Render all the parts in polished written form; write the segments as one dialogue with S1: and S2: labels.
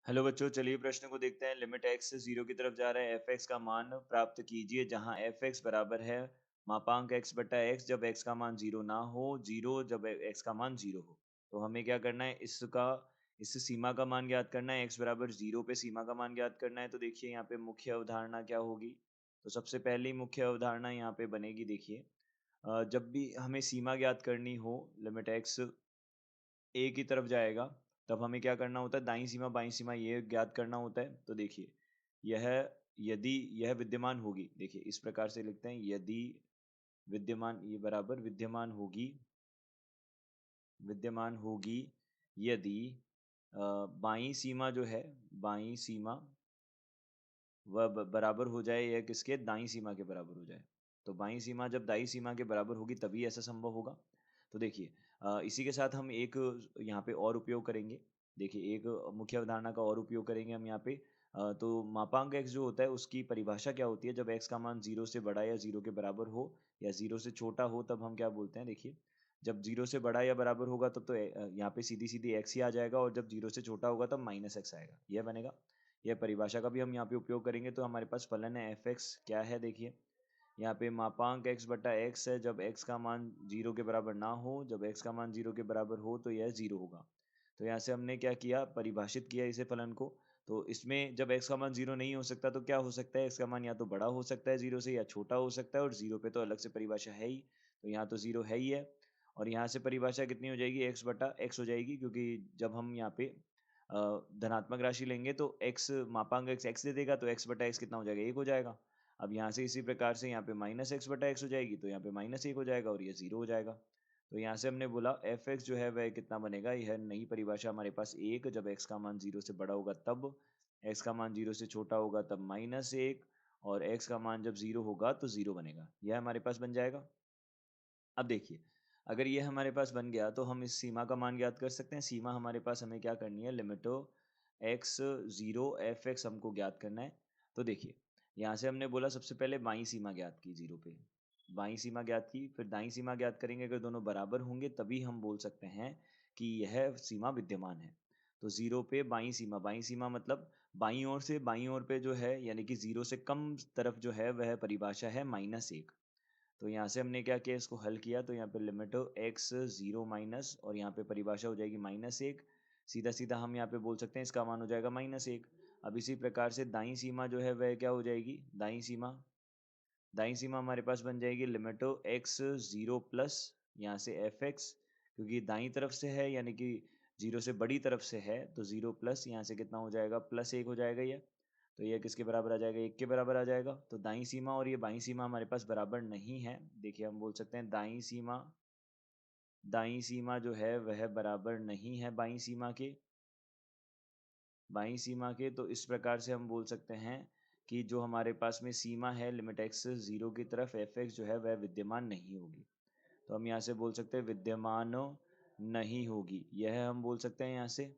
S1: Hello बच्चों, चलिए प्रश्न को देखते हैं। लिमिट एक्स से जीरो की तरफ जा रहा है। एफ एक्स का मान प्राप्त कीजिए जहां एफ एक्स बराबर है मापांक एक्स बटा एक्स जब एक्स का मान जीरो ना हो, जीरो जब एक्स का मान जीरो हो। तो हमें क्या करना है, इससे सीमा का मान ज्ञात करना है। एक्स बराबर जीरो पे सीमा का मान ज्ञात करना है। तो देखिए यहाँ पे मुख्य अवधारणा क्या होगी। तो सबसे पहली मुख्य अवधारणा यहाँ पे बनेगी। देखिए जब भी हमें सीमा ज्ञात करनी हो, लिमिट एक्स ए की तरफ जाएगा, तब हमें क्या करना होता है, दाईं सीमा बाईं सीमा ये ज्ञात करना होता है। तो देखिए यह यदि यह विद्यमान होगी, देखिए इस प्रकार से लिखते हैं, यदि विद्यमान, ये बराबर विद्यमान होगी यदि बाईं सीमा जो है, बाईं सीमा वह बराबर हो जाए या किसके, दाईं सीमा के बराबर हो जाए। तो बाईं सीमा जब दाईं सीमा के बराबर होगी तभी ऐसा संभव होगा। तो देखिए इसी के साथ हम एक यहाँ पे और उपयोग करेंगे। देखिए एक मुख्य अवधारणा का और उपयोग करेंगे हम यहाँ पे। तो मापांक x जो होता है उसकी परिभाषा क्या होती है, जब x का मान जीरो से बड़ा या जीरो के बराबर हो या जीरो से छोटा हो तब हम क्या बोलते हैं। देखिए जब जीरो से बड़ा या बराबर होगा तब तो यहाँ पे सीधी सीधी x ही आ जाएगा, और जब जीरो से छोटा होगा तब माइनस एक्स आएगा, यह बनेगा। यह परिभाषा का भी हम यहाँ पे उपयोग करेंगे। तो हमारे पास फलन है एफ एक्स क्या है, देखिए यहाँ पे मापांक x बटा एक्स है जब x का मान जीरो के बराबर ना हो, जब x का मान जीरो के बराबर हो तो यह जीरो होगा। तो यहाँ से हमने क्या किया, परिभाषित किया इसे फलन को। तो इसमें जब x का मान जीरो नहीं हो सकता तो क्या हो सकता है, x का मान या तो बड़ा हो सकता है जीरो से या छोटा हो सकता है, और जीरो पे तो अलग से परिभाषा है ही। तो यहाँ तो जीरो है ही है। और यहाँ से परिभाषा कितनी हो जाएगी, x बटा एक्स हो जाएगी, क्योंकि जब हम यहाँ पे धनात्मक राशि लेंगे तो x मापांक x दे देगा, तो x बटा एक्स कितना हो जाएगा, एक हो जाएगा। अब यहाँ से इसी प्रकार से यहाँ पे माइनस एक्स बटा एक्स हो जाएगी, तो यहाँ पे माइनस एक हो जाएगा और ये जीरो हो जाएगा। तो यहाँ से हमने बोला एफ एक्स जो है वह कितना बनेगा, यह नई परिभाषा हमारे पास एक, जब एक्स का मान जीरो से बड़ा होगा तब, एक्स का मान जीरो से छोटा होगा तब माइनस एक, और एक्स का मान जब जीरो होगा तो जीरो बनेगा। यह हमारे पास बन जाएगा। अब देखिए अगर ये हमारे पास बन गया तो हम इस सीमा का मान ज्ञात कर सकते हैं। सीमा हमारे पास हमें क्या करनी है, लिमिटो एक्स जीरो एफ एक्स हमको ज्ञात करना है। तो देखिए यहाँ से हमने बोला सबसे पहले बाईं सीमा ज्ञात की, जीरो पे बाईं सीमा ज्ञात की, फिर दाईं सीमा ज्ञात करेंगे। अगर दोनों बराबर होंगे तभी हम बोल सकते हैं कि यह सीमा विद्यमान है। तो जीरो पे बाईं सीमा मतलब बाईं ओर से, बाईं ओर पे जो है यानी कि जीरो से कम तरफ जो है वह परिभाषा है माइनस एक। तो यहाँ से हमने क्या किया, इसको हल किया, तो यहाँ पे लिमिट हो एक्स जीरो माइनस, और यहाँ पे परिभाषा हो जाएगी माइनस एक। सीधा सीधा हम यहाँ पे बोल सकते हैं इसका मान हो जाएगा माइनस एक। अब इसी प्रकार से दाईं सीमा जो है वह क्या हो जाएगी, दाईं सीमा हमारे पास बन जाएगी लिमिट हो एक्स जीरो प्लस, यहाँ से एफ एक्स, क्योंकि दाईं तरफ से है यानी कि जीरो से बड़ी तरफ से है, तो जीरो प्लस यहाँ से कितना हो जाएगा, प्लस एक हो जाएगा ये। तो ये किसके बराबर आ जाएगा, एक के बराबर आ जाएगा। तो दाईं सीमा और ये बाईं सीमा हमारे पास बराबर नहीं है। देखिए हम बोल सकते हैं दाईं सीमा जो है वह बराबर नहीं है बाईं सीमा के। तो इस प्रकार से हम बोल सकते हैं कि जो हमारे पास में सीमा है लिमिट एक्स जीरो की तरफ, एफ एक्स जो है वह विद्यमान नहीं होगी। तो हम यहाँ से बोल सकते हैं विद्यमान नहीं होगी, यह हम बोल सकते हैं यहाँ से।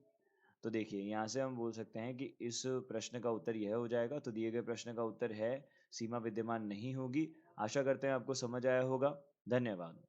S1: तो देखिए यहाँ से हम बोल सकते हैं कि इस प्रश्न का उत्तर यह हो जाएगा। तो दिए गए प्रश्न का उत्तर है सीमा विद्यमान नहीं होगी। आशा करते हैं आपको समझ आया होगा। धन्यवाद।